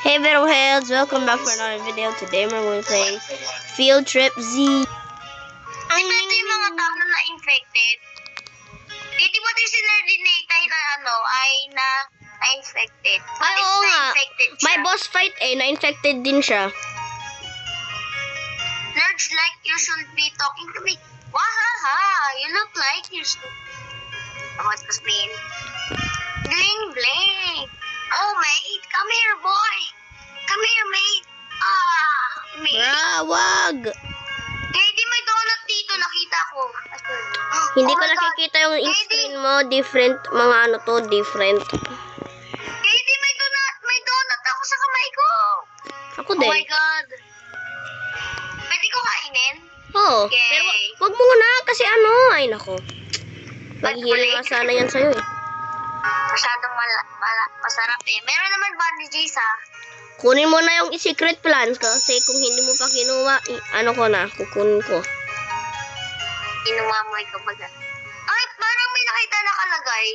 Hey Metalheads, welcome back for another video. Today we're going to play Field Trip Z. Di ba ito yung mga tao na na-infected? Di ba ito yung sinardinate ay na-infected? Ay, oo nga. Na-infected siya? May boss fight na-infected din siya. Nerds like you should be talking to me. Wahaha, you look like you should. What does mean? Bling bling. Oh, mate, come here, boy. Come here, mate. Mate. Wag! Di may donut dito, nakita ko. Hindi Oh ko my God. nakikita yung screen mo. Different, mga ano to, different. Di may donut ako sa kamay ko. Ako Oh din. my God. Pwede ko kainin? Oo. Okay. Pero wag mo na kasi ano. Ay nako. Maghihirang nga sana yan sa'yo eh. Masyadong masarap eh. Meron naman bandages ha. Kunin mo na yung secret plans kasi kung hindi mo pa kinuha, ano ko na, kukunin ko. Kinuha mo ikaw ba? Ay, parang may nakita nakalagay.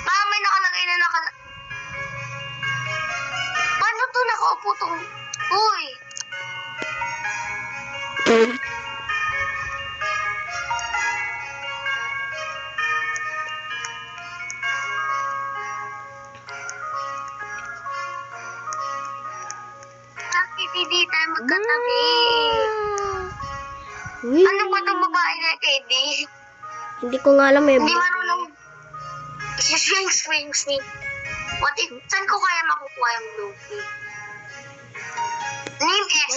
Parang may nakalagay na Paano to nakaupo tong? Uy. Bakit hindi tayo magkatabi? Uy. Ano ba itong babae na Eddie? Hindi ko nga alam eh. Hindi marunong. Swing. What if, saan ko kaya makukuha yung blue key? Name S.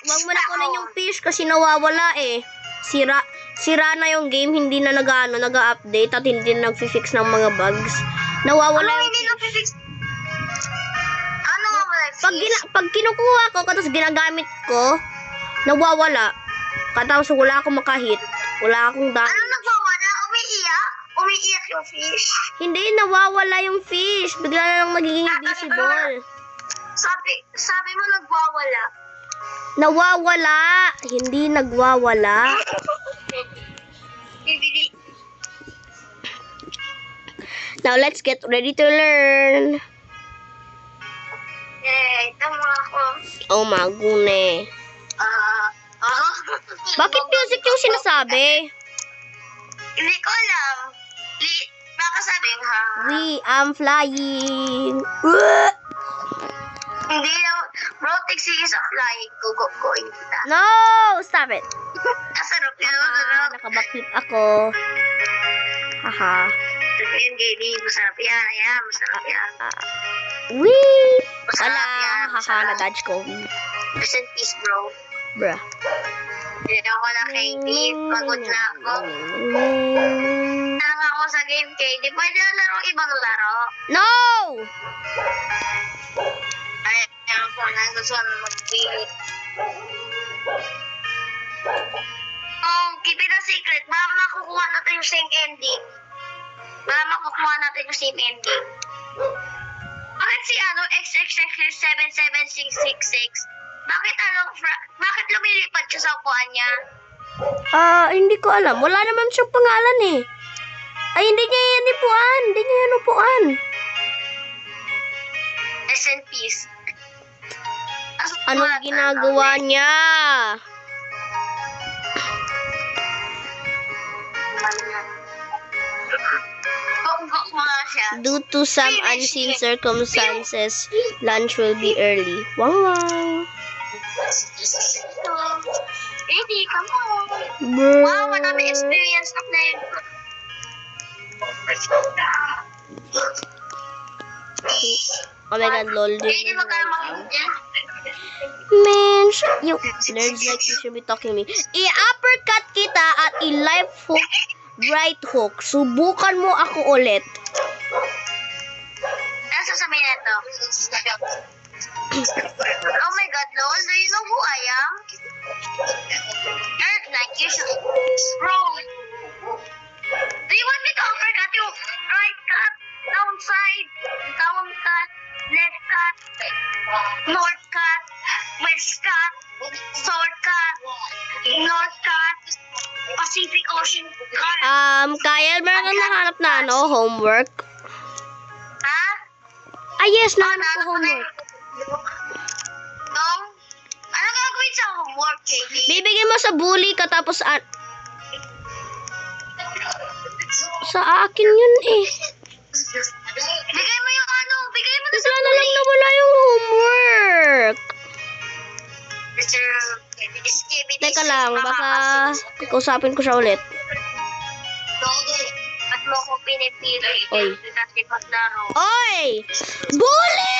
Wag mo na kunin yung fish kasi nawawala eh. Sira na yung game, hindi na nag-update at hindi na nag-fix ng mga bugs. Nawawala yung Hindi fish. na-fix? Ano nga wala fish? Pag kinukuha ko, tapos ginagamit ko, nawawala. Tapos wala akong makahit. Wala akong Ano damage. nagwawala? Umiiyak? Umiiyak yung fish? Hindi, nawawala yung fish. Bigla na lang magiging invisible. Sabi mo nagwawala. Nawawala. Hindi nagwawala. Bibili. Now, let's get ready to learn. Tama ako. Oh, magune. Bakit music yung sinasabi? Hindi ko alam. Baka sabihin ha. We am flying. Hindi lang. Bro, taxi is a flying. Going kita. No! Stop it. Sarap yun. Nakabackflip ako. Haha. Sarap yun, Gaby. Masarap yan. Ayan, masarap yan. Wee! Masarap Wala. yan. Haha, na-dodge ko. Rest in peace, bro. Bruh. Hindi ako na Katie. Pagod na ako. Lang ako sa game, Katie. Pwede na laro ibang laro. No! Ay, ako na. Gusto ko na mag-pili. Oh, keep it a secret. Baka makukuha natin yung same ending. Bakit si XXX77666? Bakit lumilipad siya sa upuan niya? Hindi ko alam. Wala naman siyang pangalan eh. Ay, hindi niya yan upuan. Hindi niya yan upuan. Rest in peace. Anong ginagawa niya? Due to some unseen circumstances, lunch will be early. Wow. Baby, come on. Bro. Wow, madami experience na yun. Oh my god, lol. Baby, magkano Man, yung nerds like you should be talking to me. I-uppercut kita at i-left hook, right hook. Subukan mo ako ulit. Ano sasabihin na ito? Oh my god, lol. Do you know who I am? Nerd like you should. Bro. Do you want me to uppercut you? Right cut, downside, down cut, left cut, north cut, west cut, south cut, north cut, Pacific Ocean cut. Kyle, meron kang nahanap na homework? Ha? Ah, yes, nahanap ko homework. No? Ano gagawin sa homework, Katie? Bibigyan mo sa bully ka tapos sa akin yun eh. Bigay mo yung ano, bigay mo na sa Bigla na lang nawala yung homework. Teka lang, baka kausapin ko siya ulit. At mo ko pinipili. Oy. Kasi paglaro. Oy! Bully!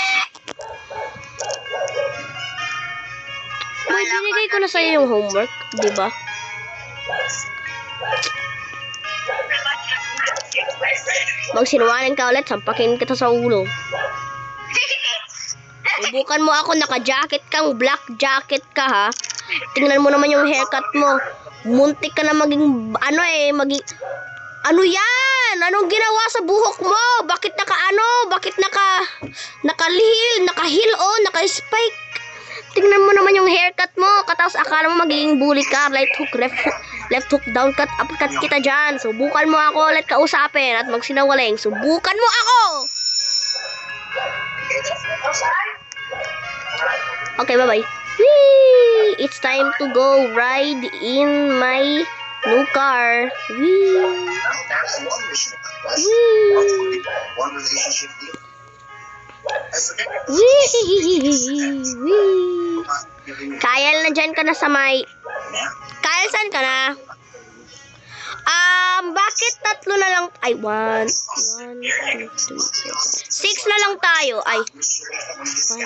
Uy, binigay ko na sa'yo yung homework, di ba? Magsinungaling ka ulit, sampakin kita sa ulo. Subukan mo ako, naka-jacket kang black jacket ka ha. Tingnan mo naman yung haircut mo. Muntik ka na maging, ano yan? Anong ginawa sa buhok mo? Bakit naka-heel, naka-spike. Tingnan mo naman yung haircut mo. Katapos akala mo magiging bully ka. Right hook, left hook, down cut, uppercut kita dyan. Subukan mo ako ulit kausapin at magsinungaling. Subukan mo ako! Okay, bye-bye. Whee! It's time to go ride in my new car. Whee! Whee! Whee! Kyle, nandyan ka na sa may... Kyle, saan ka na? Bakit tatlo na lang... Ay, 1, 2, 3, 6 na lang tayo. Ay. 1, 2, 3.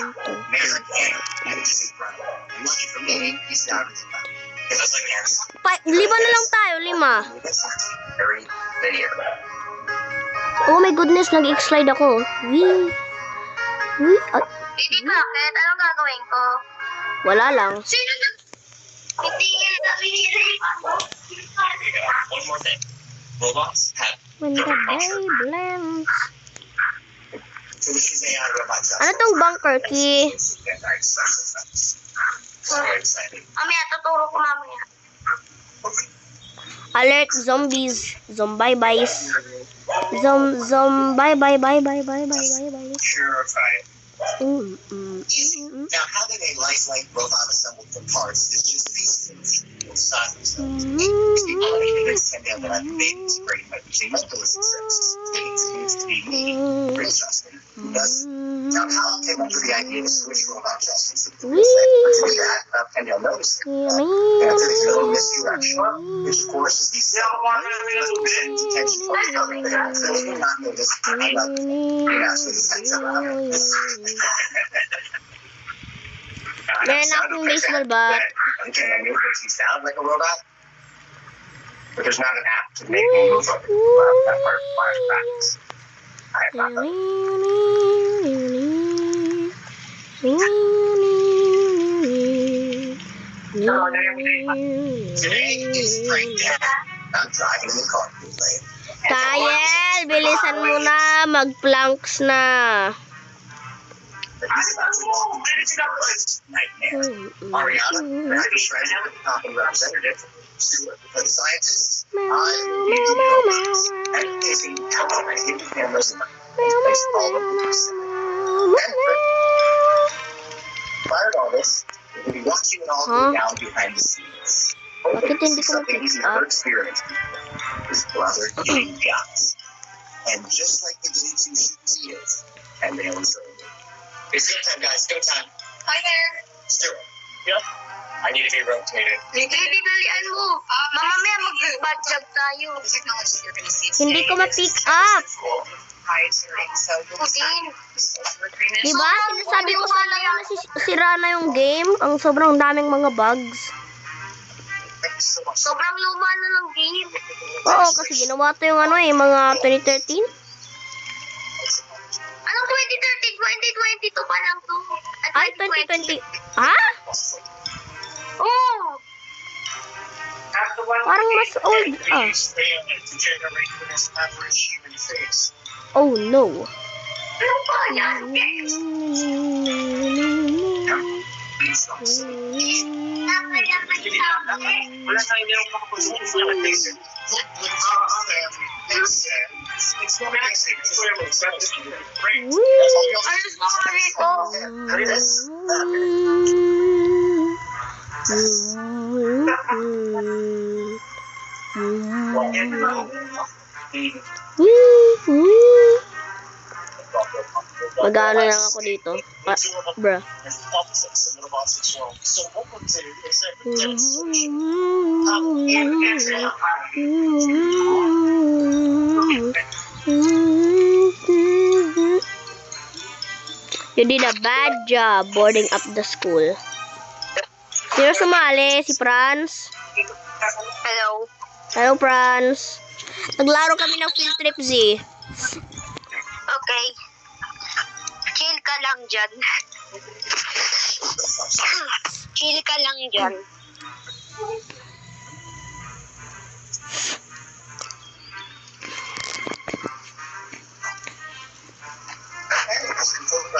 5 na lang tayo, 5. Oh my goodness, nag-slide ako. Wee. Hindi, bakit? Anong gagawin ko? Wala lang. Sino na? Hindi na One more thing. Robots have When the day blends. so this is AI robots. Ano tong bunker key? Very excited. Mamaya, tuturo ko mamaya. Alert zombies. Zombies. Bye. Purified. Mm. Now, having a lifelike robot assembled from parts is just pieces of size. Mm. That I've made this great by using mentalist tricks. It needs to be me, Chris Justin, who does. Now, Hal came up with the idea to switch robot Justins to do that, and you'll notice it. And it's a little misdirection, which of course is the detention for the other thing. So you not notice, I love it. Actually, the sense of Meron akong baseball bat. Can I make it sound like a robot? But there's not an app to make me move up. That part requires practice. I have not Today is break day. I'm driving in the car. Kyle, bilisan mo na. Mag-planks na. Ariana, talking representative. For the scientists, and facing cameras in place all over the place. Prior to all this, we'll be watching it all go down behind the scenes. Bakit hindi ko Something he's never experienced before. His brother getting guns. And just like the Jitsu see it, and they always say, it's go time, guys, go time. Hi there. Stuart. Yep. I need to be rotated. Hindi, bilian mo. Mamamaya mag-bad job tayo. Hindi ko ma-pick up. Putin. Diba? Sinasabi ko sa iyo na sira na yung game. Ang sobrang daming mga bugs. Sobrang luma na ng game. Oo, kasi ginawa to yung mga 2013. Anong 2013? 2022 pa lang to. Ay, 2020. Ha? Oo. Parang mas old. Oh no. Ano ba yan? Wala tayong ganong makapasunod sa laser. It's Mag-ano lang ako dito. Bruh. You did a bad job boarding up the school. Sino sumali? Si Franz? Hello. Hello, Franz. Naglaro kami ng field trip, Z. Okay. Chill ka lang dyan. Chill ka lang dyan.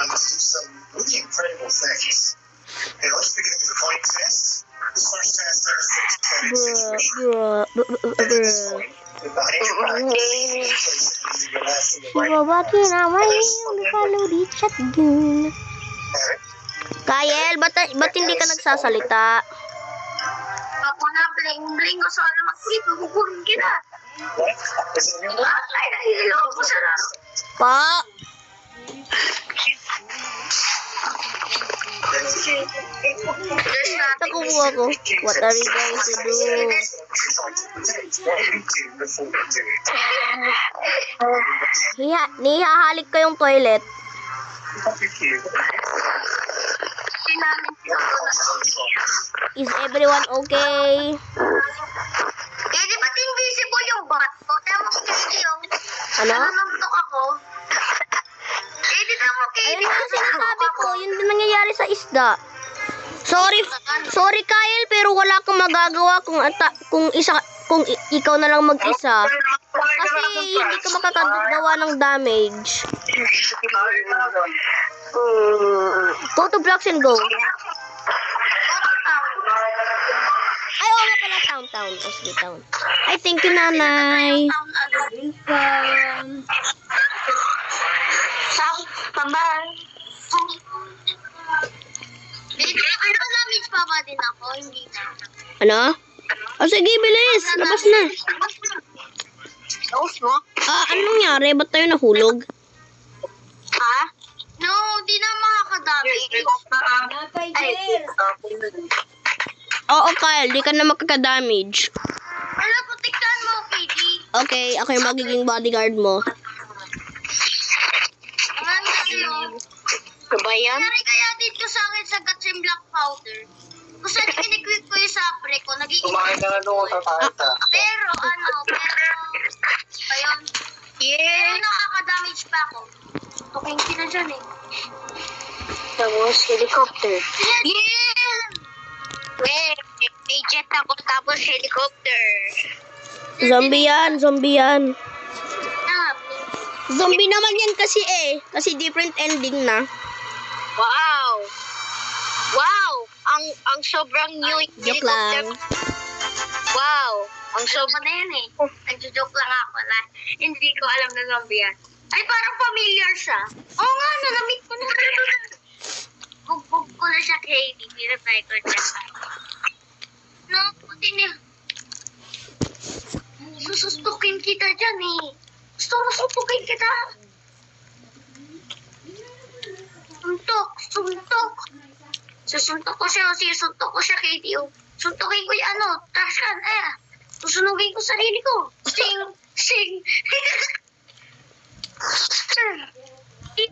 Let's do some really incredible things. Hey, let's begin with the point test. This first test Sibabati naman yung kalori shotgun. Kyle, ba't hindi ka nagsasalita? Ako na, bling-bling ko sa alam mag-clip. Hukurin kita. Ay, nahihilo ko sa laro. Pa! Nakuha ko. What are we going to do? Nihahalik ko yung toilet. Is everyone okay? Eh, di ba't invisible yung bot ko? Tama ko kayo yung... Ano? Nanuntok ako. Eh, di tama kayo. Ayun nga sinasabi ko, yun din nangyayari sa isda. Sorry Kyle, pero wala kang magagawa kung ikaw na lang mag-isa. Kasi hindi ka makakagawa ng damage. Go to blocks and go. Ay, oo nga pala, town. Osby town. Ay, thank you, nanay. Bye-bye. Ano damage pa ba din ako? Hindi na. Ano? O sige, bilis. Labas na. Tapos mo? Anong nangyari? Ba't tayo nahulog? Ha? No, di na makakadamage. Oo, Kyle. Di ka na makakadamage. Wala, protektahan mo, KD. Okay, ako yung magiging bodyguard mo. Ano sa'yo? Kabayan? Nangyari kaya dito sa akin sa guts and black powder. Kung saan kinikwik ko yung sabre ko, nagiging... Pero, ayun. Pero nakaka-damage pa ako. Okay, hindi na dyan eh. Tapos, helicopter. Yeah! May jet ako tapos helicopter. Zombie yan. Ah, Zombie naman yan kasi Kasi different ending na. wow! Wow! Ang sobrang new Joke lang. Wow! Ang sobrang na yan eh. Nagjo-joke lang ako na. Hindi ko alam na zombie yan. Ay, parang familiar siya. Oo nga, nalamit ko na. Bugbog ko na siya kay Katie. Pinatay ko dyan. No, puti niya. Susustukin kita dyan eh. Gusto ko sustukin kita. Suntok. Susuntok ko siya kay Dio. Suntokin ko yung Tashan, susunugin ko sarili ko. Sing.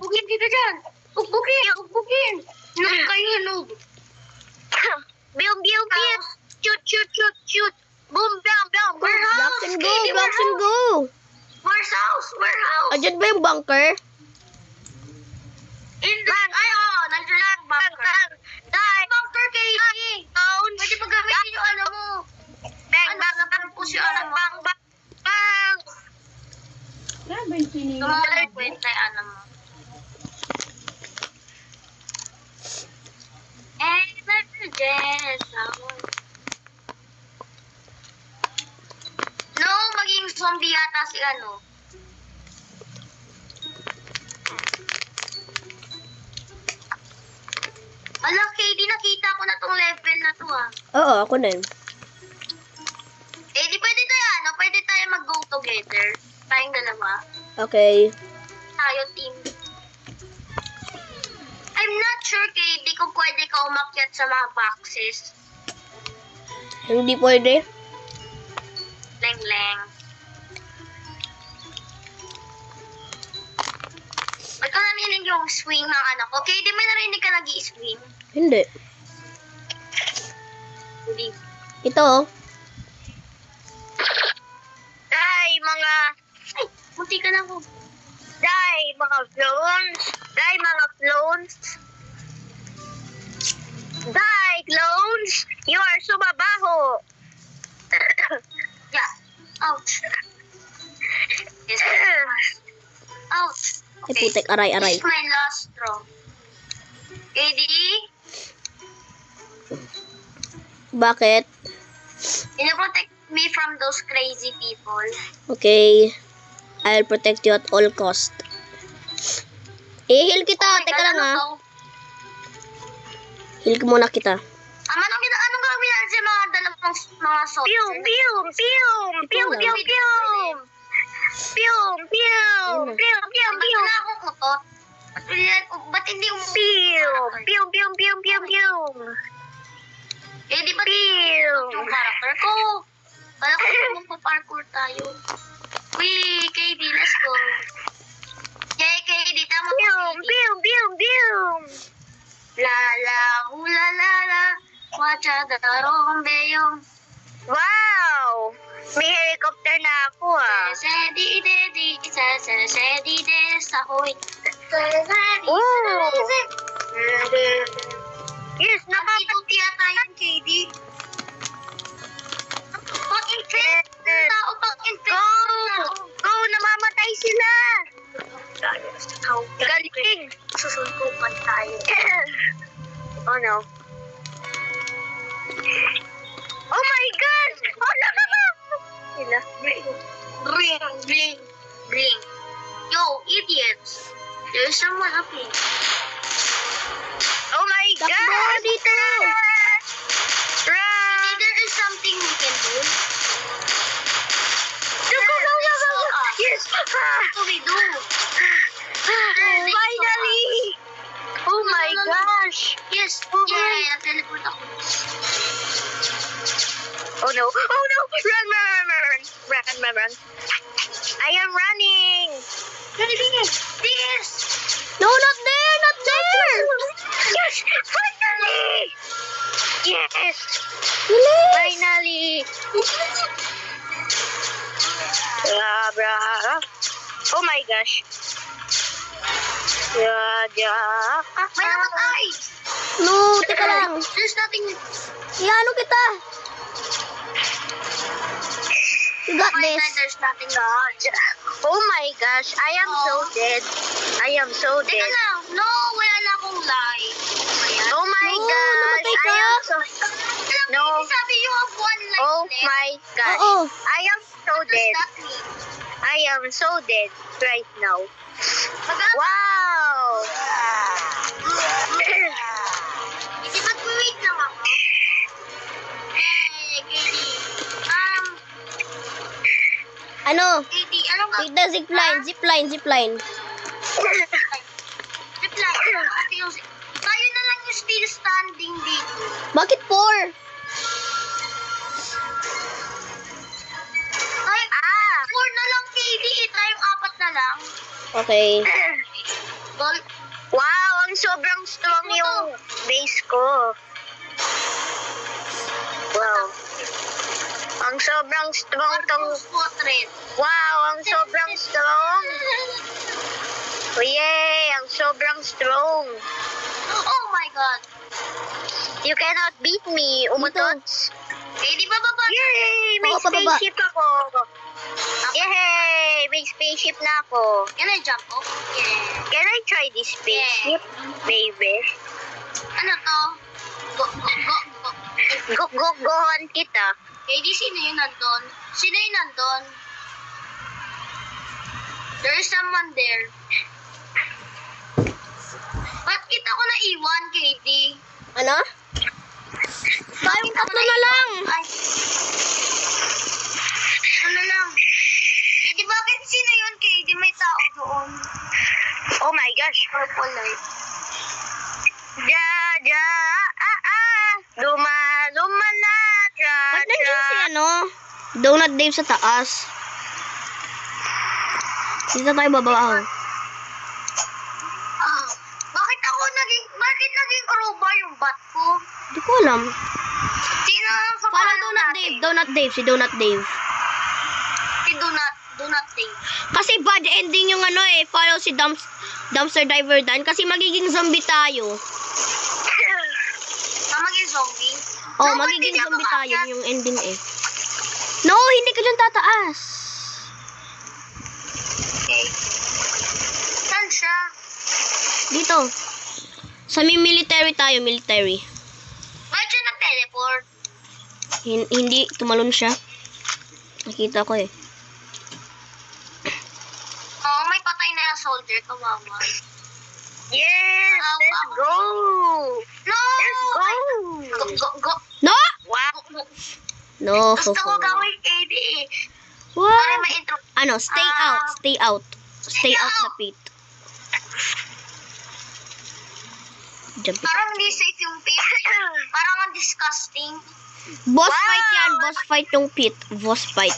Bugin dito dyan. Bugin. Nakakahinog. Biyaw. Shoot. Boom, bam. Blocks and go. Where's house? Adyan ba yung bunker? Nandiyan bunker. Bunker kay Town. Pwede pa gamitin yung mo. Bang po siya bang. Tumalay kwenta yung mo. No, maging zombie yata si Ala, KD, nakita ko na tong level na to ah. Oo, ako din. Eh, di pwede tayo, pwede tayo mag-go together. Tayong dalawa. Okay. Tayo team. I'm not sure, KD, kung pwede ka umakyat sa mga boxes. Hindi pwede. Leng-leng. Ba't ko narinig yung swing ng anak ko? KD, may narinig ka nag-i-swing? Hindi. Hindi. Ito, oh. Dai, mga... Ay, munti ka na ako. Dai, mga clones. Dai, mga clones. Dai, clones. You are sumabaho. Yeah. Ouch. Yes. Ouch. Ay, putek, aray. This is my last straw. KD, Bakit? protect me from those crazy people. Okay. I'll protect you at all cost. I-heal kita. Oh my Teka God, lang, ano ha. to? Heal ko muna kita. Anong gagawin natin sa mga dalawang mga soldiers? Pium! Pium, pium, pium! Ba't wala akong utot? Ba't hindi pium! Eh, di ba yung character ko? Kala ko magpa-parkour tayo. Uy, KD, let's go. Yay, KD, tama ko. Pium! La, wacha darong beyong. Wow! May helicopter na ako ah. Yes, nakapagtiya tayo, KD. Pag-infect! Tao pag-infect! Go! Namamatay sila! Galing! Susuntukan tayo. Oh no. Oh my God! Oh no! Sila. Bling. Yo, idiots! There's someone up here. Oh my Takbo God! dito! Run! Maybe there is something we can do. Go! Yes! What do we do? Finally! Oh my gosh! Yes! Yeah, teleport ako. Oh no! Run! I am running! This! No, not there! Not there! Yes! Finally! Yes! Bilis! Finally! Bra. Oh my gosh! May namatay! No, teka lang. There's nothing... Iano kita. You got Oh my this. God, there's nothing God. Oh my gosh, I am so dead. Teka lang, no, wala na akong life. Oh my No, gosh, namatay ka? I am so... No. Sabi you have one life Oh left. my gosh. Oo. I am so dead. I am so dead right now. Wow! Hindi mag-wait lang ako. Hey, Katie. Ano? Katie, anong Take the zipline. Zipline. Tayo na lang yung still standing dito. Bakit 4? Ay, 4 na lang, Katie. Tayong 4 na lang. Okay. Wow, ang sobrang strong yung base ko. Wow. Ang sobrang strong tong... Wow, ang sobrang strong. Oh, yay, ang sobrang strong. Oh my God. You cannot beat me, umutots. Eh, di ba baba? Yay, may Oo, pababa. spaceship ako. Yay, may spaceship na ako. Can I jump off? Yeah. Can I try this spaceship, baby? Ano to? Gohan kita. Eh, di sino yung nandun? Sino yung nandun? There is someone there. Ba't kita ko naiwan, KD? Ano? Tayong tatlo na lang. Ay. Ano lang? Eh, di bakit sino yun, Kay? Di may tao doon. Oh my gosh. Purple light. Luma na, Ba't nandiyan si ano? Donut Dave sa taas. Dito tayo babaw. Ah, bakit naging crowbar yung bat ko? Hindi ko alam. Sino ang Follow kapalo Donut natin? Dave. Donut Dave. Si Donut Dave. Si Donut Dave. Kasi bad ending yung ano eh. Follow si Dumpster Diver Dan. Kasi magiging zombie tayo. Maging zombie? Oh, No, magiging hindi ako zombie tayo. aakyat. Yung ending eh. No, hindi ka dyan tataas. Okay. Saan siya? Dito. Sa military tayo. Military. Bakit siya nag-teleport? Hindi. Tumalon siya. Nakita ko eh. Oo, may patay na yung soldier. Kawawa. Yes, let's go. No! Let's go. Go. No! Wow. No. Gusto ko gawin AD. Para What? ma-intro. Ano? Stay out. Stay out. Stay out the pit. Jump it. Parang hindi safe yung pit. Parang ang disgusting. Boss fight yan. Boss fight yung pit. Boss fight.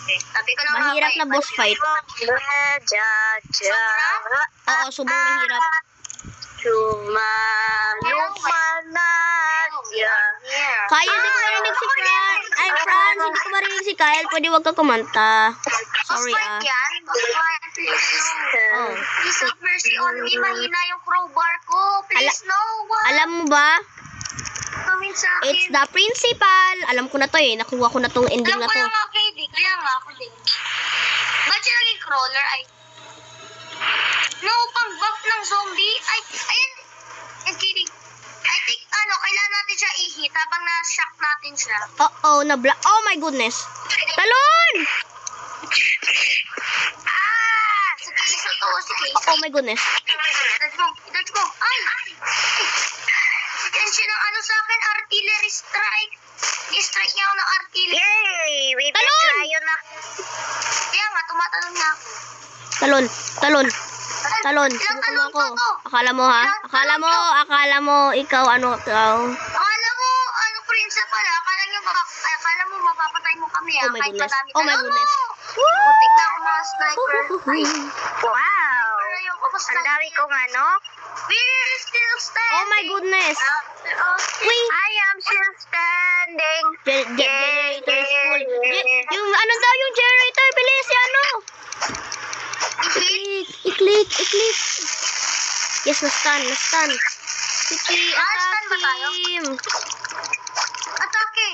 Sabi ko na Mahirap na boss fight. Oo, subong mahirap. Kaya hindi ko marinig si Fran. Ay, Fran, hindi ko marinig si Kyle. Pwede wag ka kumanta. Sorry Boss fight yan. Boss fight, please no. Oh. Please have mercy on me. Mahina yung crowbar ko. Please no. What? Alam mo ba? Gawin sa akin. It's the principal. Alam ko na to eh. Nakuha ko na tong ending Alam na ko to. yung mga KD. Kaya nga ako din. Ba't siya naging crawler? Ay. No, pang buff ng zombie. Ay, ayan. I'm kidding. I think, kailangan natin siya i-hit habang na-shock natin siya. Oh oh my goodness. Talon! Si Keiso to, si Keiso. Oh my goodness. Dodge mo. Ay! Tension ng sa akin, artillery strike. I-strike niya ako ng artillery. Yay! We beat Talon! Lion na. Kaya nga, tumatalon na ako. Talon. Talon. Ilang Subukan mo talon ako. to? Akala mo ha? Akala mo ikaw ano ikaw. Akala mo, principal, akala mo mapapatay mo kami, Oh my kahit goodness. madami Oh my talon goodness. mo. Muntik na ako mga sniper. Ay, Wow! ayoko pa Ang dami kong ano. We're still standing. Oh my goodness. After all this. Wait. I am still standing. Generator is full. Yung ano daw yung generator, bilis ano? I-click. Yes, na-stun. Sige, stun ba tayo? attack him. Atake.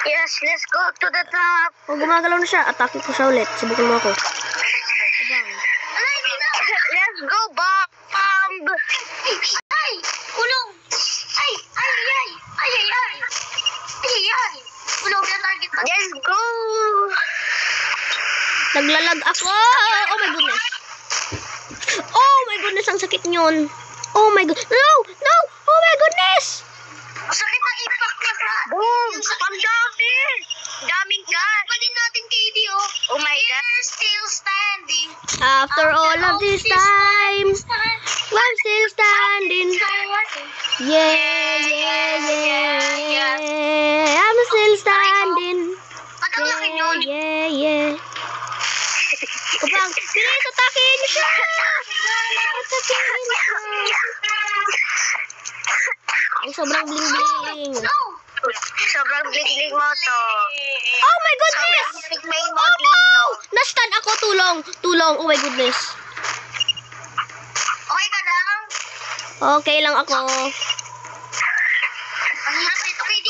Yes, let's go to the top. Oh, gumagalaw na siya. Atake ko siya ulit. Subukan mo ako. Ala, hindi na. Let's go, bomb. Ay, kulong. Ay. Kulong na target pa. Let's go. Naglalag ako. Oh my goodness, ang sakit nyon. Oh my god. No. Oh my goodness. Sakit ng impact niya, Fra. Boom. Yung sakit Ang dami. Daming gun. pa din natin, KD, oh. Oh my God. We're still standing. After all of this time, I'm still standing. Yeah. I'm still standing. Ba't ang laki yun? Yeah. Kapag, bilis, atakin niyo siya! Atakin niyo siya! Ang sobrang bling-bling. No! Sobrang bling-bling mo to. Oh my goodness! Sobrang bling mo Oh dito. no! Na-stun ako, tulong. Oh my goodness. Okay ka lang? Okay lang ako. Ang hirap nito, KD,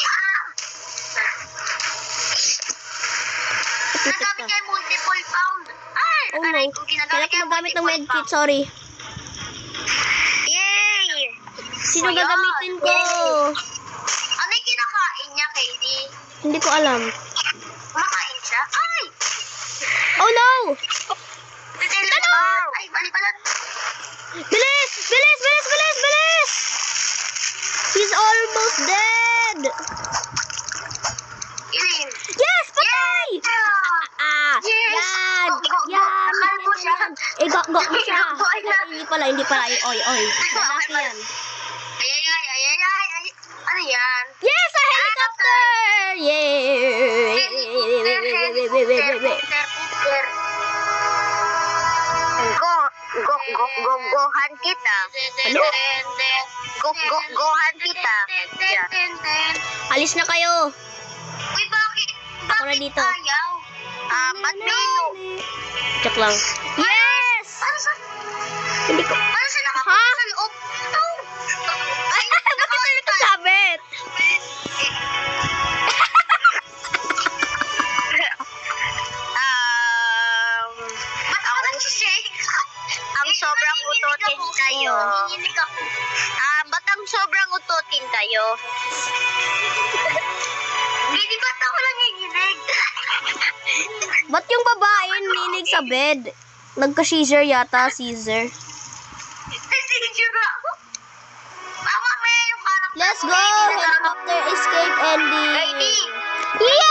Nagamit niya yung multiple pound. Ay! Oh no. Aray ko, Kailangan ko niya yung magamit ng multiple medkit, pound. sorry. Yay! Sino Ayan. gagamitin ko? Ano yung kinakain niya, KD? Hindi ko alam. Kumakain siya? Ay! Oh no! Ay, bali pala. Bilis! almost dead. Ilin. Yes! Patay! Yes! Yan! Go, go, Yan! akala ko siya. Go mo siya. Go, ayan. Hindi pala. Oy. Lalaki yan. Ay. Ano yan? Yes! A helicopter! Yay! Gohan kita. Ano? Gohan kita. Yeah. Alis na kayo. Uy, bakit? Ako na dito. Ayaw? Ba't Mino? Joke lang. Yes! Hindi ko. Ano siya Ha? nakapunta sa loob? Oh. Ay, bakit tayo nakasabit? Ba't ako nagsishake? Ang sobrang ututin kayo. Nanginginig ako. Ba't ang sobrang ututin kayo? Hindi ba't ako nanginginig? Ba't yung babae ninig sa bed? Nagka-seizure yata, Caesar. Siguro ako. Mamaya yung karakter Let's ko, go! hindi na- Helicopter escape ending. Ready? Yeah!